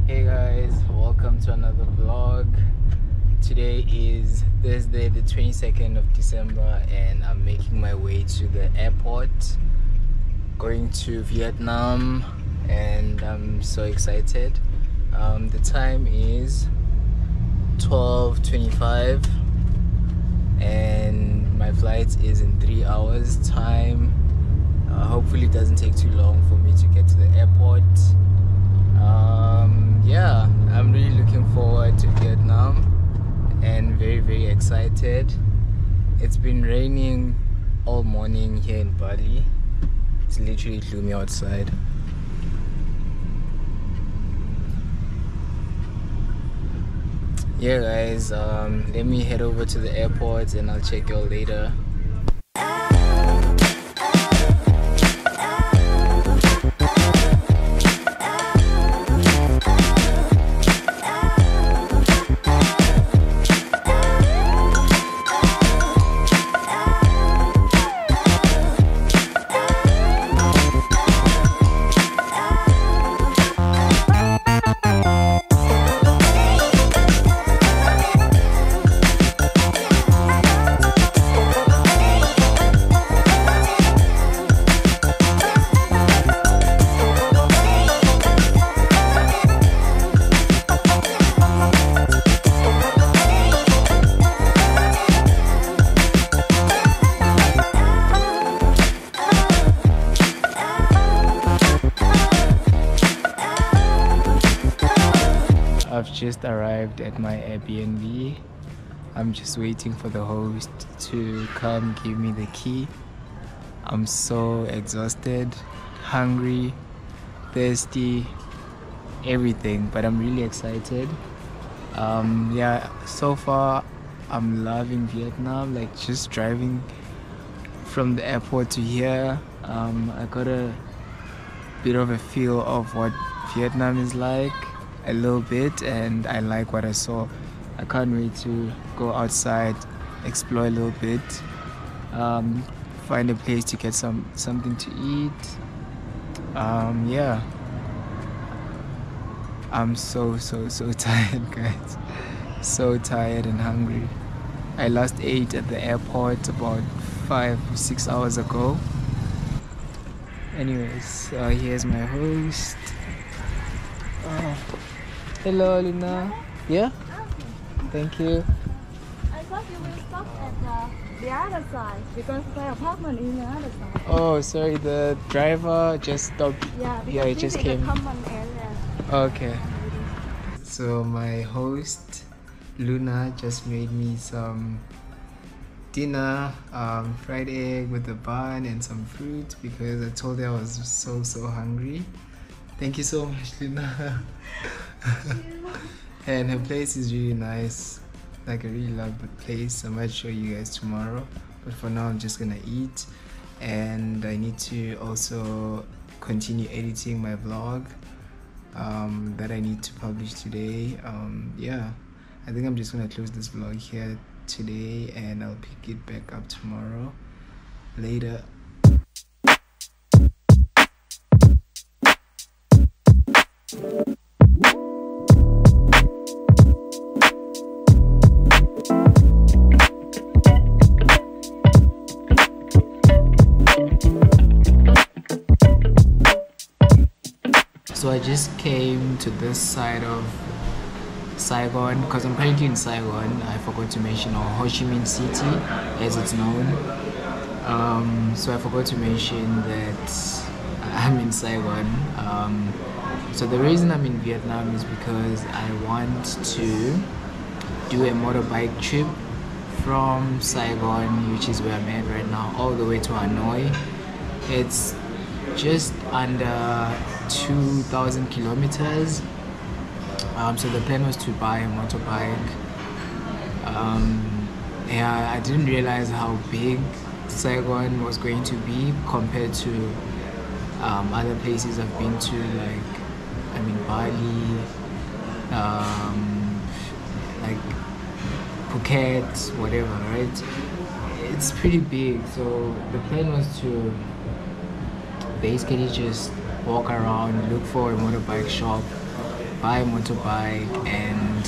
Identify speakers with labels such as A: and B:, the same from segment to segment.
A: Hey guys, welcome to another vlog. Today is Thursday the 22nd of December and I'm making my way to the airport going to Vietnam and I'm so excited. The time is 12:25 and my flight is in 3 hours time. Hopefully it doesn't take too long for me to get to the airport. Yeah, I'm really looking forward to Vietnam and very excited. It's been raining all morning here in Bali. It's literally gloomy outside. Yeah guys, let me head over to the airport and I'll check y'all later. I've just arrived at my Airbnb. I'm just waiting for the host to come give me the key. I'm so exhausted, hungry, thirsty, everything, but I'm really excited. Yeah, so far I'm loving Vietnam, like just driving from the airport to here. I got a bit of a feel of what Vietnam is like. A little bit, and I like what I saw. I can't wait to go outside, explore a little bit, find a place to get something to eat. Yeah, I'm so tired guys, so tired and hungry. I last ate at the airport about 5-6 hours ago. Anyways, here's my host. Hello, Luna. Yeah? Thank you.
B: I thought you will stop at the other side because my apartment is the other side.
A: Oh, sorry, the driver just stopped.
B: Yeah, because
A: it just came.
B: A common area.
A: Okay. So my host, Luna, just made me some dinner, fried egg with a bun and some fruit because I told her I was so hungry. Thank you so much, Luna. And her place is really nice. Like, I really love the place. I might show you guys tomorrow, but for now I'm just gonna eat and I need to also continue editing my vlog that I need to publish today. Yeah, I think I'm just gonna close this vlog here today and I'll pick it back up tomorrow later. So I just came to this side of Saigon because I'm currently in Saigon. I forgot to mention, or Ho Chi Minh City as it's known. So I forgot to mention that I'm in Saigon. So the reason I'm in Vietnam is because I want to do a motorbike trip from Saigon, which is where I'm at right now, all the way to Hanoi. It's just under 2,000 kilometers. So the plan was to buy a motorbike. Yeah, I didn't realize how big Saigon was going to be compared to other places I've been to, like Bali, like Phuket, whatever, right? It's pretty big. So the plan was to basically just walk around, look for a motorbike shop buy a motorbike and,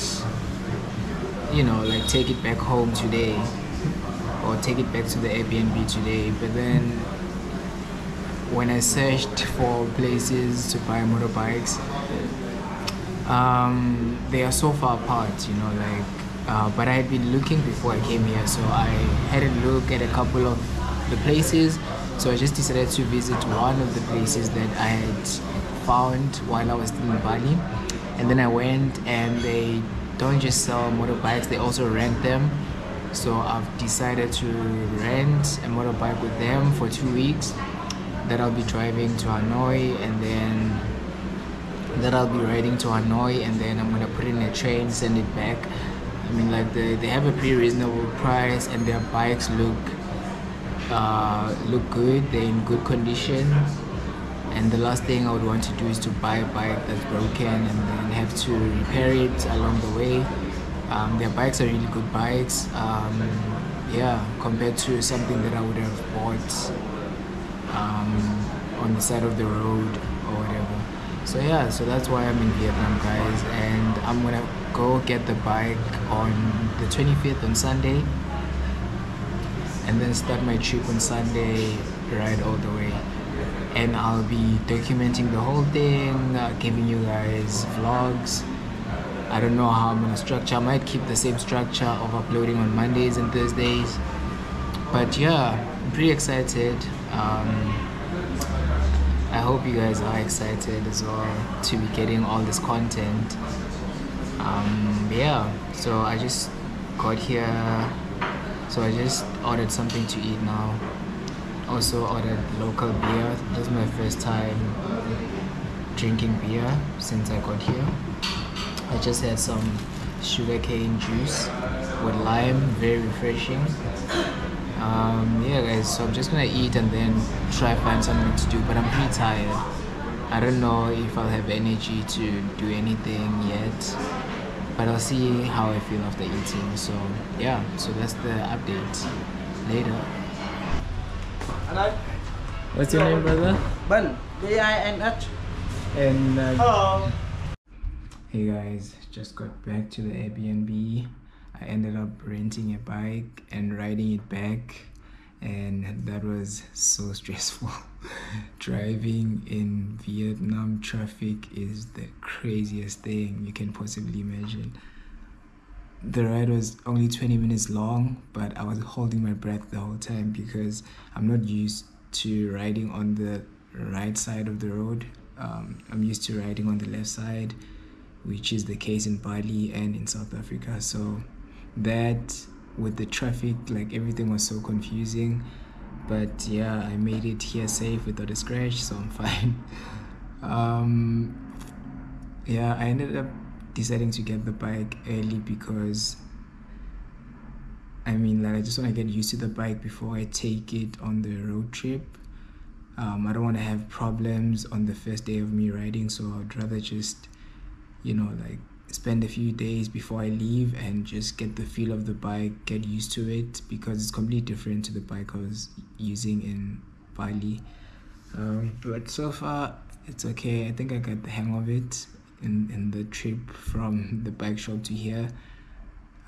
A: you know, like take it back home today or take it back to the Airbnb today. But then when I searched for places to buy motorbikes, they are so far apart, you know, like, but I had been looking before I came here, so I had a look at a couple of the places. So I just decided to visit one of the places that I had found while I was still in Bali. And then I went, and they don't just sell motorbikes, they also rent them. So I've decided to rent a motorbike with them for 2 weeks. That I'll be driving to Hanoi, and then that I'll be riding to Hanoi, and then I'm gonna put it in a train, send it back. I mean, like, they have a pretty reasonable price, and their bikes look good. They're in good condition. And the last thing I would want to do is to buy a bike that's broken and then have to repair it along the way. Their bikes are really good bikes, yeah, compared to something that I would have bought on the side of the road or whatever. So yeah, so that's why I'm in Vietnam, guys, and I'm gonna go get the bike on the 25th on Sunday, and then start my trip on Sunday, ride all the way. And I'll be documenting the whole thing, giving you guys vlogs. I don't know how I'm gonna structure. I might keep the same structure of uploading on Mondays and Thursdays, but yeah, I'm pretty excited. I hope you guys are excited as well to be getting all this content. Yeah, so I just got here, so I just ordered something to eat now. Also ordered local beer. This is my first time drinking beer since I got here. I just had some sugarcane juice with lime, very refreshing. Yeah, guys, so I'm just gonna eat and then try find something to do, but I'm pretty tired. I don't know if I'll have energy to do anything yet, but I'll see how I feel after eating. So yeah, so that's the update. Later. What's your name, brother?
C: Ben, B-I-N-H.
A: And
C: Hello.
A: hey guys, just got back to the Airbnb. I ended up renting a bike and riding it back, and that was so stressful. Driving in Vietnam traffic is the craziest thing you can possibly imagine. The ride was only 20 minutes long, but I was holding my breath the whole time because I'm not used to riding on the right side of the road. I'm used to riding on the left side, which is the case in Bali and in South Africa. So that, with the traffic, like, everything was so confusing. But yeah, I made it here safe without a scratch, so I'm fine. Yeah, I ended up deciding to get the bike early because, I mean, like, I just want to get used to the bike before I take it on the road trip. I don't want to have problems on the first day of me riding, so I'd rather just, you know, like, spend a few days before I leave and just get the feel of the bike, get used to it, because it's completely different to the bike I was using in Bali. But so far it's okay. I think I got the hang of it in the trip from the bike shop to here.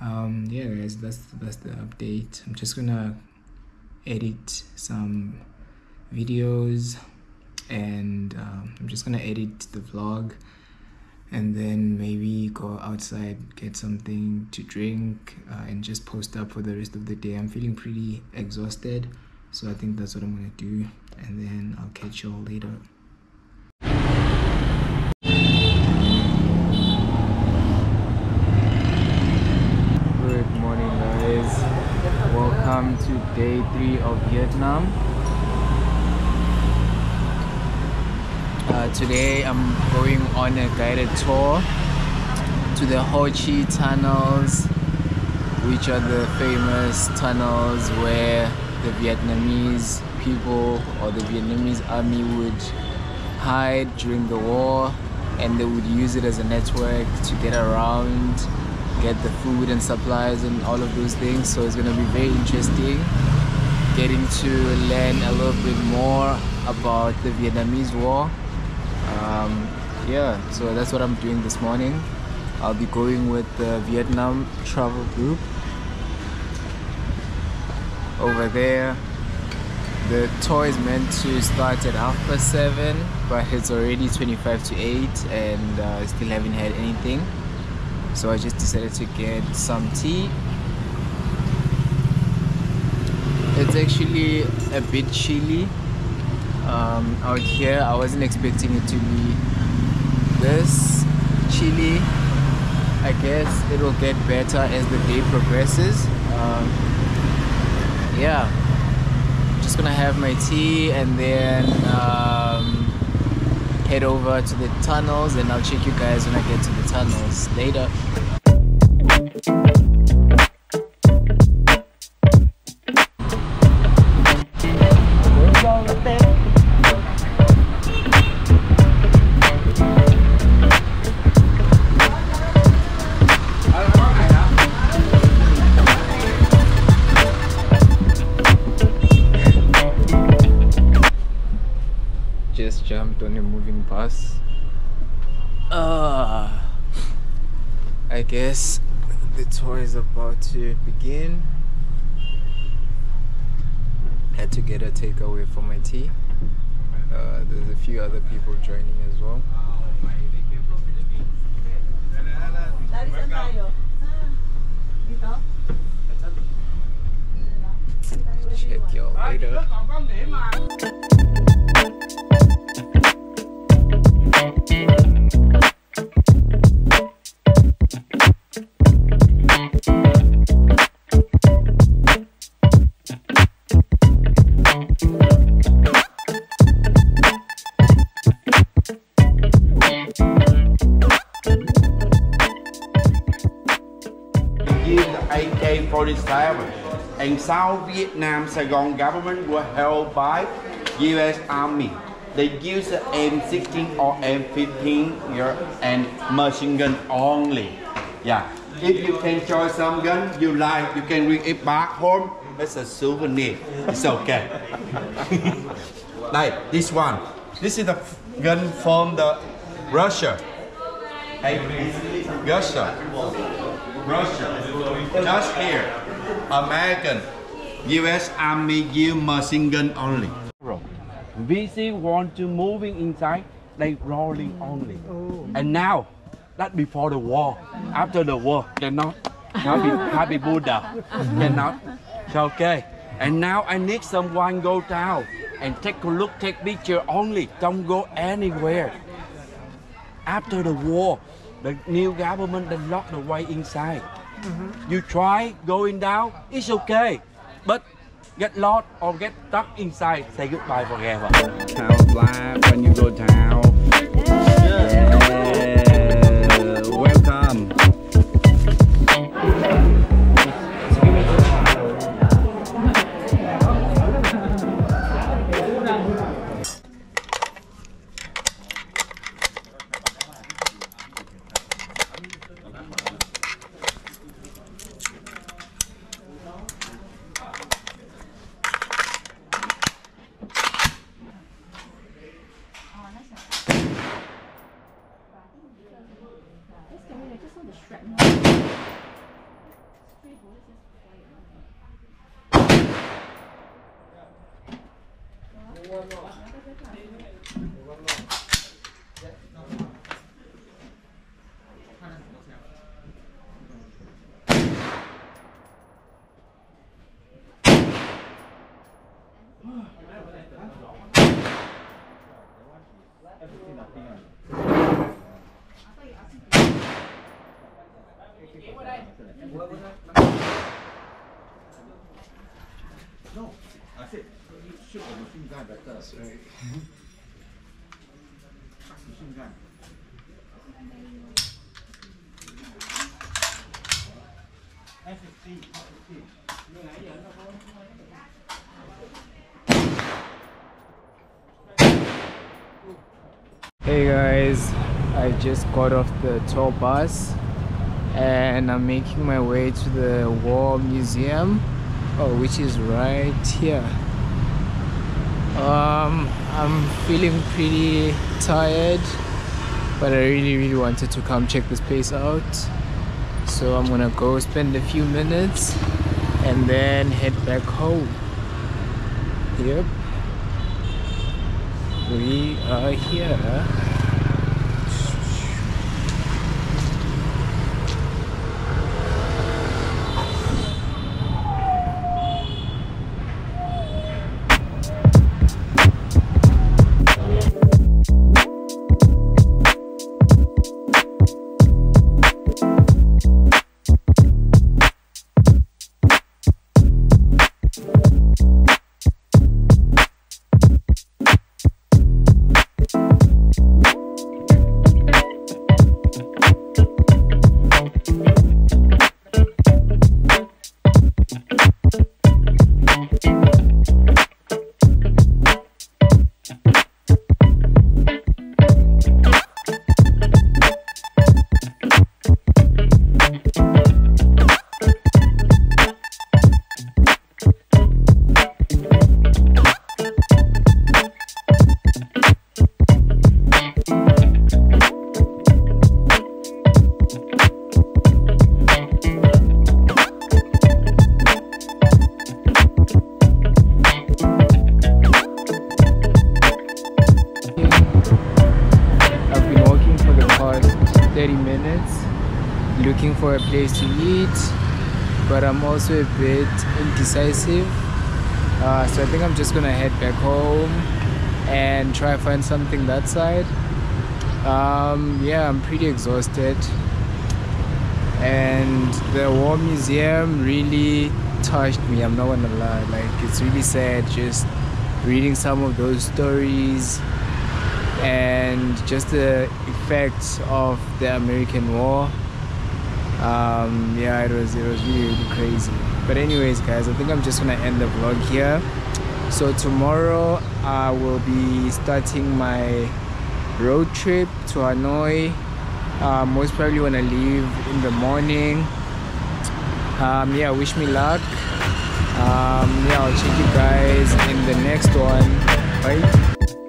A: Yeah, guys, that's the update. I'm just gonna edit some videos, and I'm just gonna edit the vlog, and then maybe go outside, get something to drink, and just post up for the rest of the day. I'm feeling pretty exhausted, so I think that's what I'm gonna do, and then I'll catch you all later. Good morning, guys. Welcome to day 3 of Vietnam. Today I'm going on a guided tour to the Ho Chi tunnels, which are the famous tunnels where the Vietnamese people or the Vietnamese army would hide during the war, and they would use it as a network to get around, get the food and supplies and all of those things. So it's going to be very interesting getting to learn a little bit more about the Vietnamese war. yeah, so that's what I'm doing this morning. I'll be going with the Vietnam travel group over there. The tour is meant to start at 7:30, but it's already 25 to 8 and I still haven't had anything. So I just decided to get some tea. It's actually a bit chilly out here. I wasn't expecting it to be this chilly. I guess it will get better as the day progresses. Yeah, just gonna have my tea and then head over to the tunnels, and I'll check you guys when I get to the tunnels later. Just jumped on a moving bus. I guess the tour is about to begin. Had to get a takeaway for my tea. There's a few other people joining as well. Check y'all later.
C: AK-47 and South Vietnam Saigon government were held by US Army. They use the M16 or M15 and machine gun only. Yeah, if you can show some gun you like, you can bring it back home as a souvenir. It's okay. Like this one. This is the gun from the Russia. Hey, Russia. Just here, American, US Army use machine gun only. VC want to moving inside, they rolling only. And now, that before the war. After the war, cannot. Happy Buddha, cannot. So okay. And now I need someone go down and take a look, take picture only. Don't go anywhere. After the war, the new government they lock the way inside. You try going down, it's okay, but get lost or get stuck inside, say goodbye forever. Count live when you go down. Yeah. Welcome.
D: No, I said you shoot the machine gun better.
A: That's right.
D: Machine gun. F15, F15.
A: Hey guys, I just got off the tour bus and I'm making my way to the War Museum, which is right here. I'm feeling pretty tired, but I really wanted to come check this place out. So I'm gonna go spend a few minutes and then head back home. Yep, we are here. Looking for a place to eat, but I'm also a bit indecisive, so I think I'm just gonna head back home and try to find something that side. Yeah, I'm pretty exhausted, and the war museum really touched me, I'm not gonna lie. Like, it's really sad just reading some of those stories and just the effects of the American war. Yeah, it was really crazy. But anyways guys, I think I'm just gonna end the vlog here. So tomorrow I will be starting my road trip to Hanoi. Most probably when I leave in the morning. Yeah, wish me luck. Yeah, I'll check you guys in the next one. Bye.